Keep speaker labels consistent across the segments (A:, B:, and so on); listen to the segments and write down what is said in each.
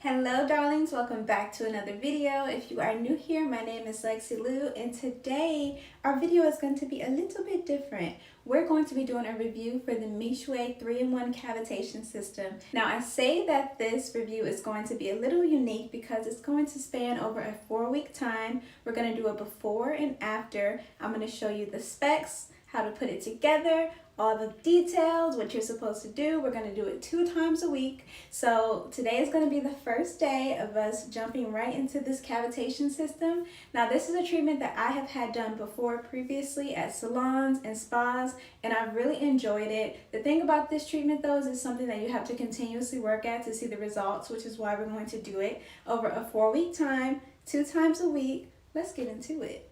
A: Hello darlings, welcome back to another video. If you are new here, my name is Lexi Lou, and today our video is going to be a little bit different. We're going to be doing a review for the Mychway 3-in-1 cavitation system. Now I say that this review is going to be a little unique because it's going to span over a 4-week time. We're going to do a before and after. I'm going to show you the specs, how to put it together, all the details, what you're supposed to do. We're going to do it 2 times a week. So today is going to be the first day of us jumping right into this cavitation system. Now this is a treatment that I have had done before previously at salons and spas, and I've really enjoyed it. The thing about this treatment though is it's something that you have to continuously work at to see the results, which is why we're going to do it over a 4-week time, 2 times a week. Let's get into it.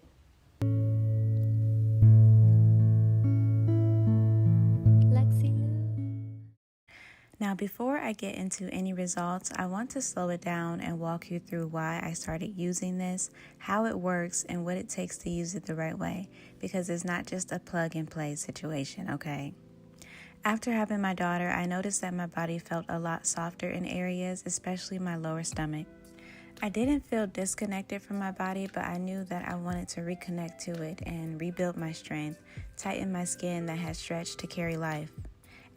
A: Now, before I get into any results, I want to slow it down and walk you through why I started using this, how it works, and what it takes to use it the right way, because it's not just a plug-and-play situation, okay? After having my daughter, I noticed that my body felt a lot softer in areas, especially my lower stomach. I didn't feel disconnected from my body, but I knew that I wanted to reconnect to it and rebuild my strength, tighten my skin that had stretched to carry life.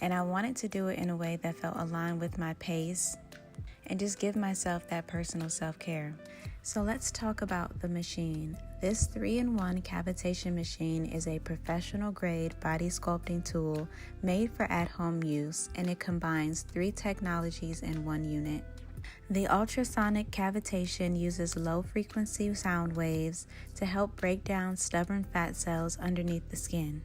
A: And I wanted to do it in a way that felt aligned with my pace and just give myself that personal self-care. So let's talk about the machine. This 3-in-1 cavitation machine is a professional grade body sculpting tool made for at-home use, and it combines 3 technologies in 1 unit. The ultrasonic cavitation uses low-frequency sound waves to help break down stubborn fat cells underneath the skin.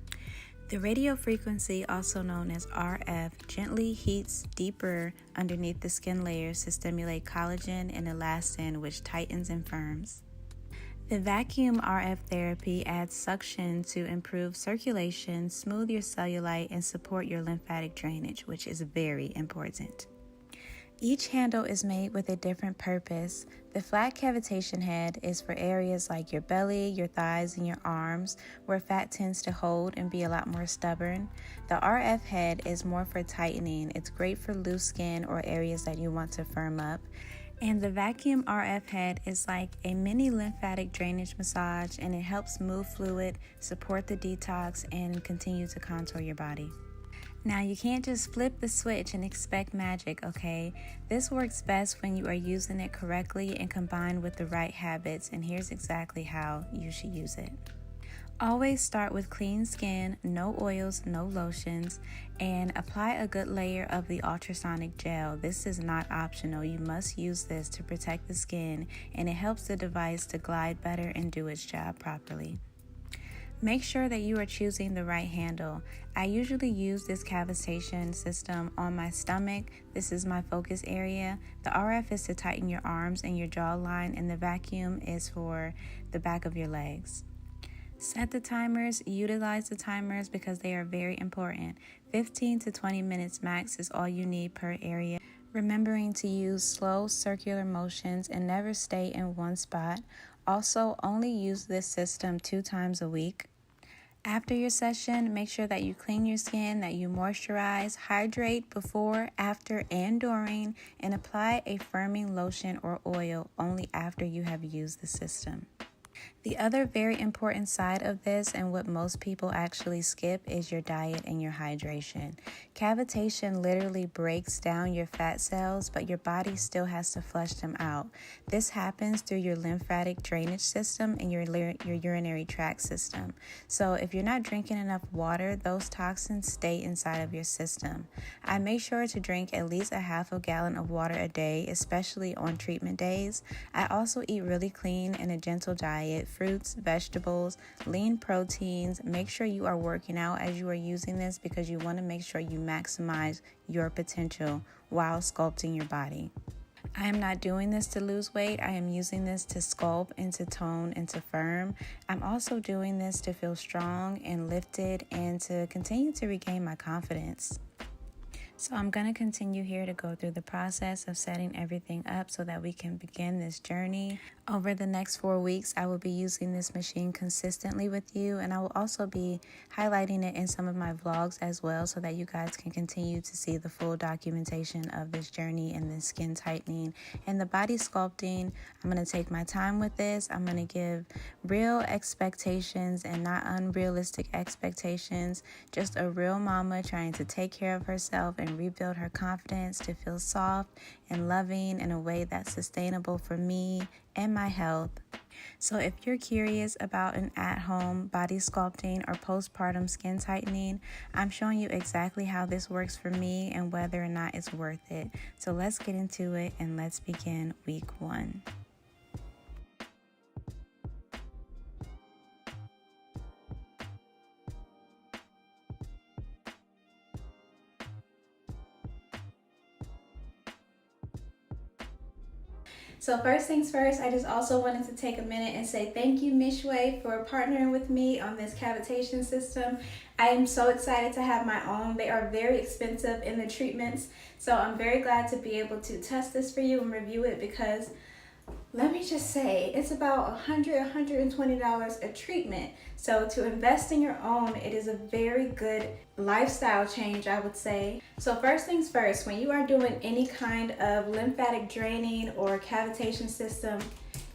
A: The radio frequency, also known as RF, gently heats deeper underneath the skin layers to stimulate collagen and elastin, which tightens and firms. The vacuum RF therapy adds suction to improve circulation, smooth your cellulite, and support your lymphatic drainage, which is very important. Each handle is made with a different purpose. The flat cavitation head is for areas like your belly, your thighs, and your arms, where fat tends to hold and be a lot more stubborn. The RF head is more for tightening. It's great for loose skin or areas that you want to firm up. And the vacuum RF head is like a mini lymphatic drainage massage, and it helps move fluid, support the detox, and continue to contour your body. Now, you can't just flip the switch and expect magic, okay? This works best when you are using it correctly and combined with the right habits, and here's exactly how you should use it. Always start with clean skin, no oils, no lotions, and apply a good layer of the ultrasonic gel. This is not optional. You must use this to protect the skin, and it helps the device to glide better and do its job properly. Make sure that you are choosing the right handle. I usually use this cavitation system on my stomach. This is my focus area. The RF is to tighten your arms and your jawline, and the vacuum is for the back of your legs. Set the timers, utilize the timers because they are very important. 15 to 20 minutes max is all you need per area. Remembering to use slow circular motions and never stay in one spot. Also, only use this system 2 times a week. After your session, make sure that you clean your skin, that you moisturize, hydrate before, after, and during, and apply a firming lotion or oil only after you have used the system. The other very important side of this, and what most people actually skip, is your diet and your hydration. Cavitation literally breaks down your fat cells, but your body still has to flush them out. This happens through your lymphatic drainage system and your urinary tract system. So if you're not drinking enough water, those toxins stay inside of your system. I make sure to drink at least a half a gallon of water a day, especially on treatment days. I also eat really clean and a gentle diet. Fruits, vegetables, lean proteins. Make sure you are working out as you are using this because you want to make sure you maximize your potential while sculpting your body. I am not doing this to lose weight. I am using this to sculpt and to tone and to firm. I'm also doing this to feel strong and lifted and to continue to regain my confidence. So I'm going to continue here to go through the process of setting everything up so that we can begin this journey. Over the next 4 weeks, I will be using this machine consistently with you, and I will also be highlighting it in some of my vlogs as well so that you guys can continue to see the full documentation of this journey and this skin tightening and the body sculpting. I'm going to take my time with this. I'm going to give real expectations and not unrealistic expectations. Just a real mama trying to take care of herself and rebuild her confidence to feel soft and loving in a way that's sustainable for me and my health. So if you're curious about an at-home body sculpting or postpartum skin tightening, I'm showing you exactly how this works for me and whether or not it's worth it. So let's get into it and let's begin week 1. So first things first, I just also wanted to take a minute and say thank you, Mychway, for partnering with me on this cavitation system. I am so excited to have my own. They are very expensive in the treatments, so I'm very glad to be able to test this for you and review it because let me just say, it's about $120 a treatment. So to invest in your own, it is a very good lifestyle change, I would say. So first things first, when you are doing any kind of lymphatic draining or cavitation system,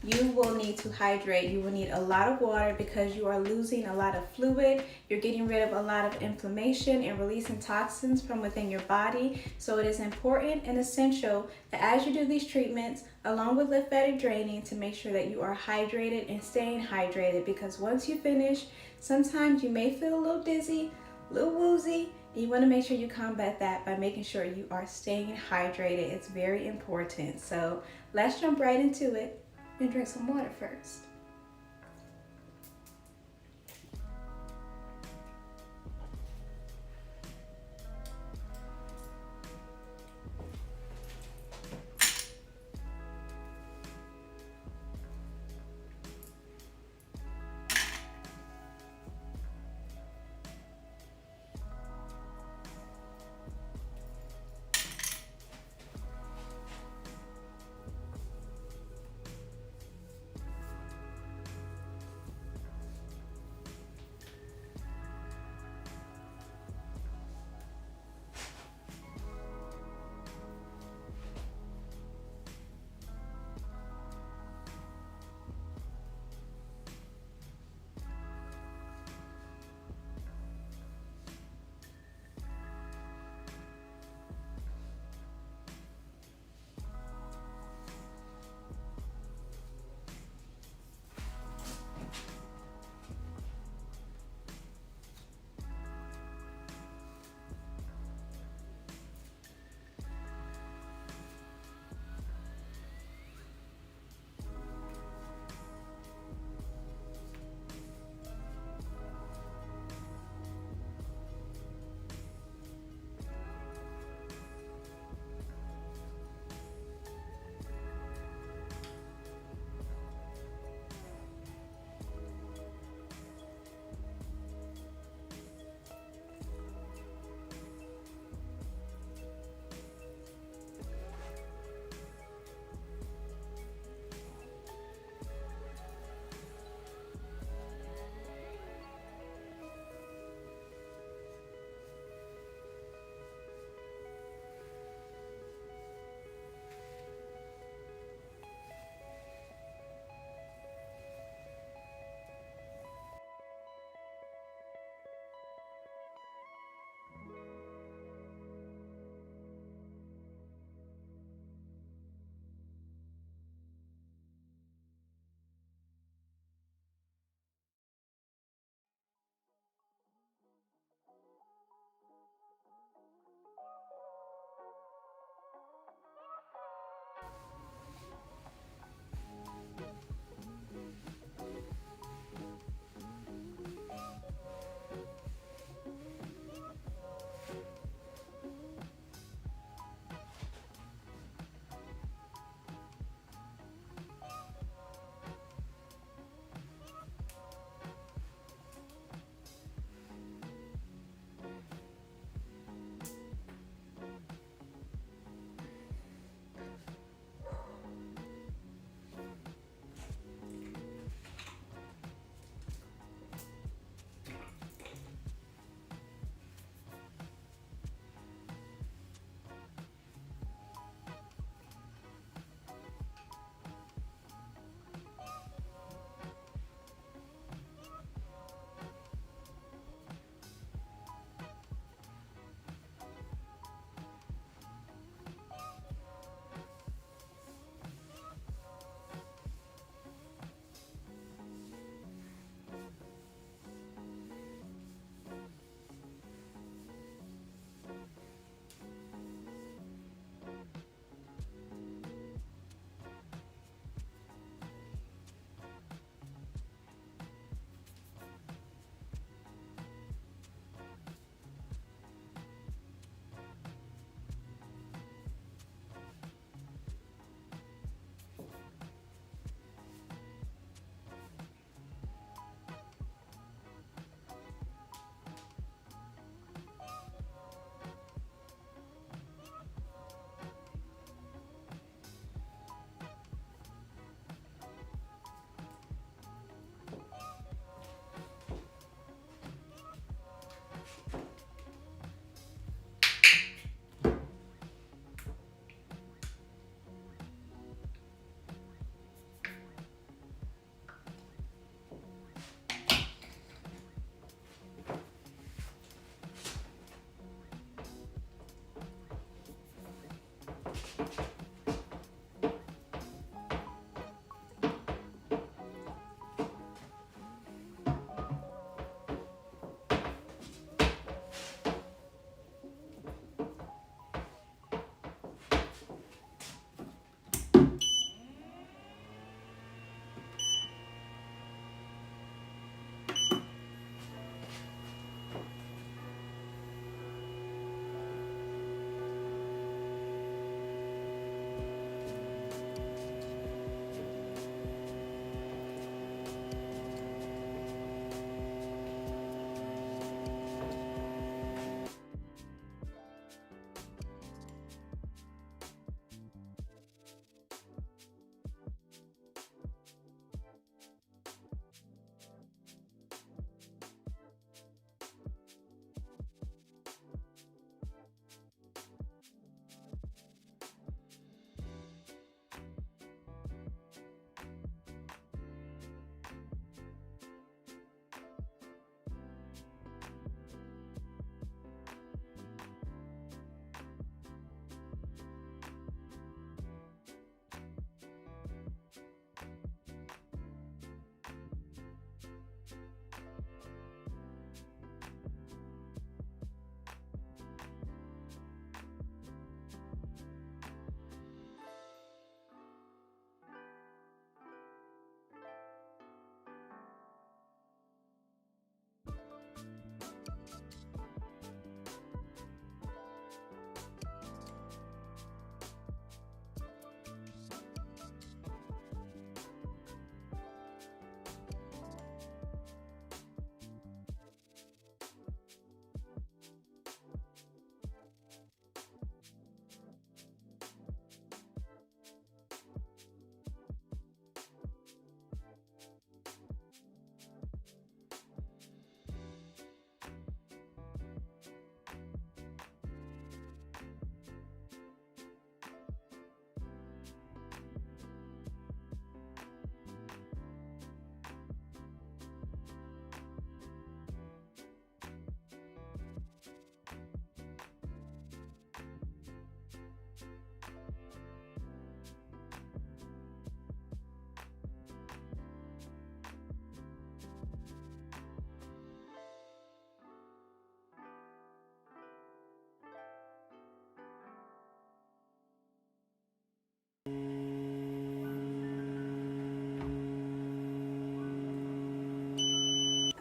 A: you will need to hydrate. You will need a lot of water because you are losing a lot of fluid. You're getting rid of a lot of inflammation and releasing toxins from within your body. So it is important and essential that as you do these treatments, along with lymphatic draining, to make sure that you are hydrated and staying hydrated, because once you finish, sometimes you may feel a little dizzy, a little woozy, and you want to make sure you combat that by making sure you are staying hydrated. It's very important. So let's jump right into it and drink some water first.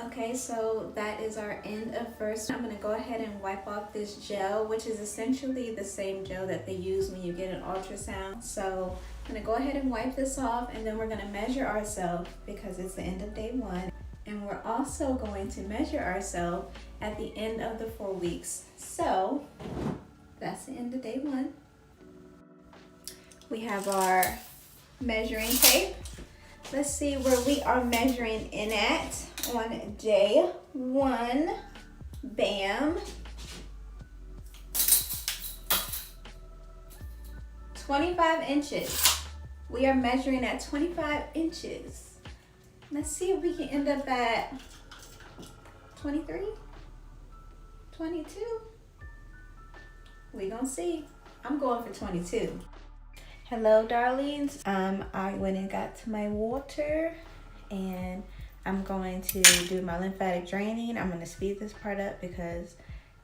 A: Okay, so that is our end of first. I'm going to go ahead and wipe off this gel, which is essentially the same gel that they use when you get an ultrasound. So I'm going to go ahead and wipe this off, and then we're going to measure ourselves because it's the end of day 1. And we're also going to measure ourselves at the end of the 4 weeks. So that's the end of day 1. We have our measuring tape. Let's see where we are measuring in at on day 1. Bam. 25 inches. We are measuring at 25 inches. Let's see if we can end up at 23, 22. We gonna see. I'm going for 22. Hello, darlings. I went and got to my water, and I'm going to do my lymphatic draining. I'm going to speed this part up because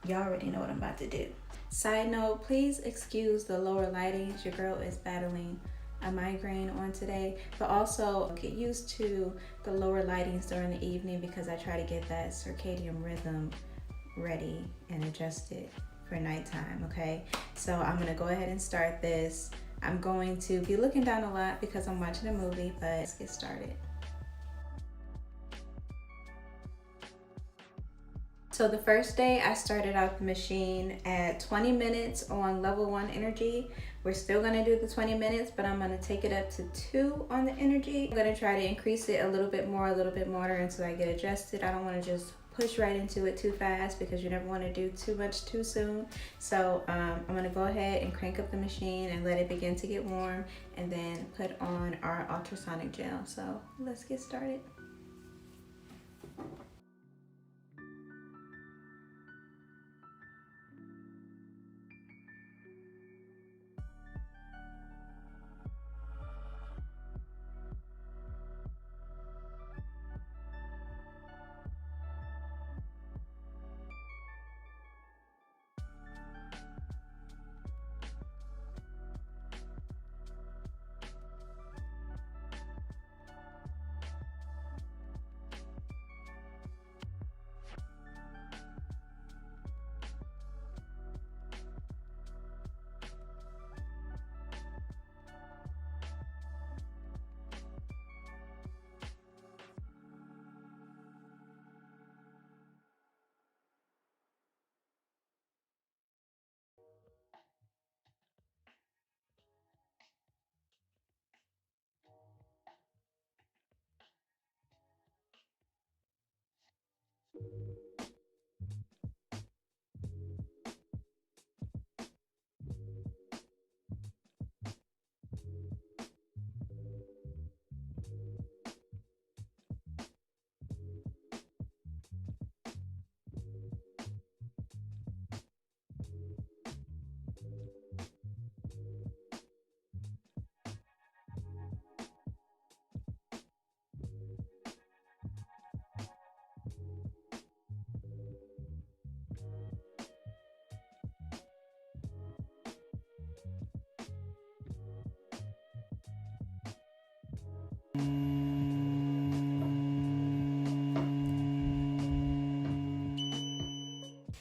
A: y'all already know what I'm about to do. Side note, please excuse the lower lightings. Your girl is battling a migraine on today, but also get used to the lower lightings during the evening because I try to get that circadian rhythm ready and adjusted for nighttime, okay? So I'm going to go ahead and start this. I'm going to be looking down a lot because I'm watching a movie, but let's get started. So the first day I started out the machine at 20 minutes on level 1 energy. We're still gonna do the 20 minutes, but I'm gonna take it up to 2 on the energy. I'm gonna try to increase it a little bit more until I get adjusted. I don't wanna just push right into it too fast because you never wanna do too much too soon. So I'm gonna go ahead and crank up the machine and let it begin to get warm and then put on our ultrasonic gel. So let's get started.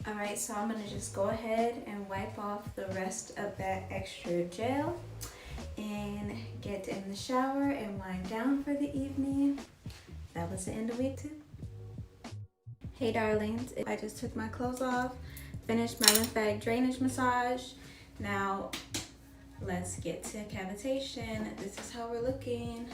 A: Alright, so I'm going to just go ahead and wipe off the rest of that extra gel and get in the shower and wind down for the evening. That was the end of week 2. Hey darlings, I just took my clothes off, finished my lymphatic drainage massage. Now let's get to cavitation. This is how we're looking.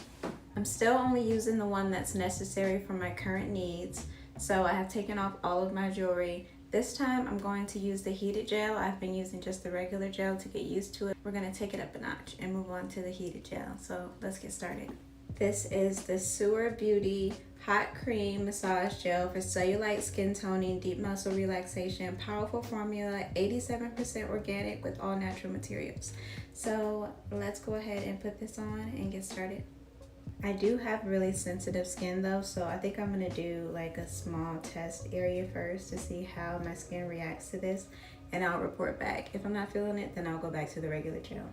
A: I'm still only using the one that's necessary for my current needs. So I have taken off all of my jewelry. This time I'm going to use the heated gel. I've been using just the regular gel to get used to it. We're going to take it up a notch and move on to the heated gel. So let's get started. This is the Sewer Beauty Hot Cream Massage Gel for cellulite, skin toning, deep muscle relaxation, powerful formula, 87% organic with all natural materials. So let's go ahead and put this on and get started. I do have really sensitive skin though, so I think I'm gonna do like a small test area first to see how my skin reacts to this, and I'll report back. If I'm not feeling it, then I'll go back to the regular gel.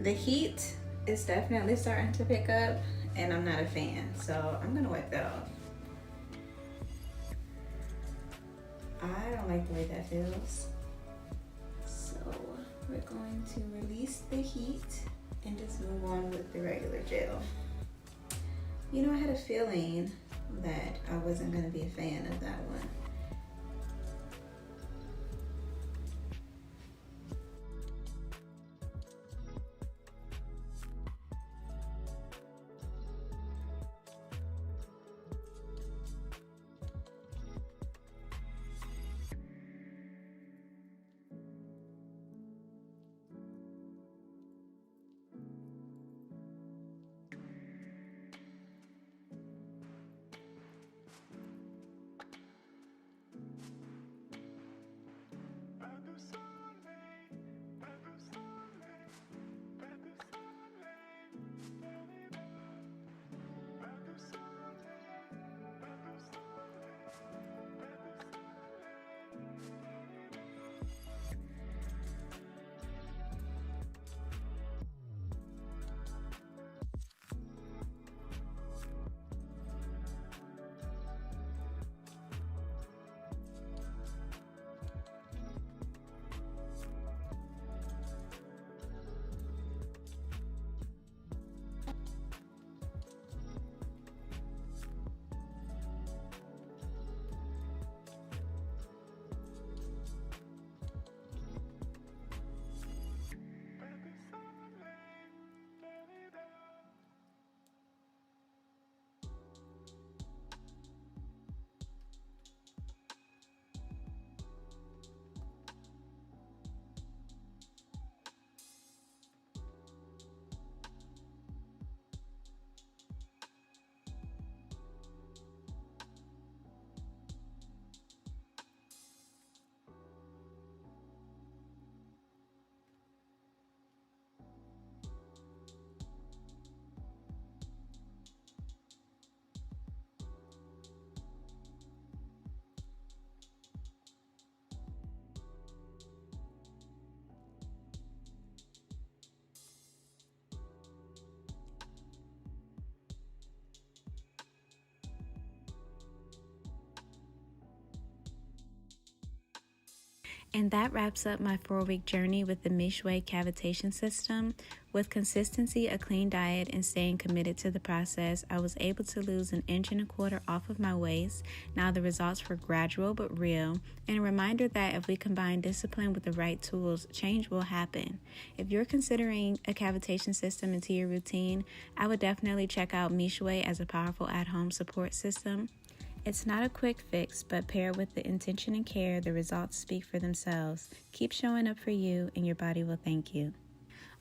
A: The heat is definitely starting to pick up, and I'm not a fan, so I'm gonna wipe that off. I don't like the way that feels. So we're going to release the heat and just move on with the regular gel. You know, I had a feeling that I wasn't gonna be a fan of that one. And that wraps up my 4-week journey with the Mychway cavitation system. With consistency, a clean diet, and staying committed to the process, I was able to lose 1.25 inches off of my waist. Now the results were gradual but real, and a reminder that if we combine discipline with the right tools, change will happen. If you're considering a cavitation system into your routine, I would definitely check out Mychway as a powerful at-home support system. It's not a quick fix, but paired with the intention and care, the results speak for themselves. Keep showing up for you, and your body will thank you.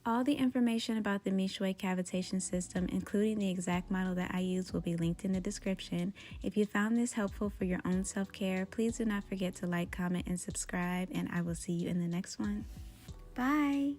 A: All the information about the Mychway cavitation system, including the exact model that I use, will be linked in the description. If you found this helpful for your own self-care, please do not forget to like, comment, and subscribe, and I will see you in the next one. Bye!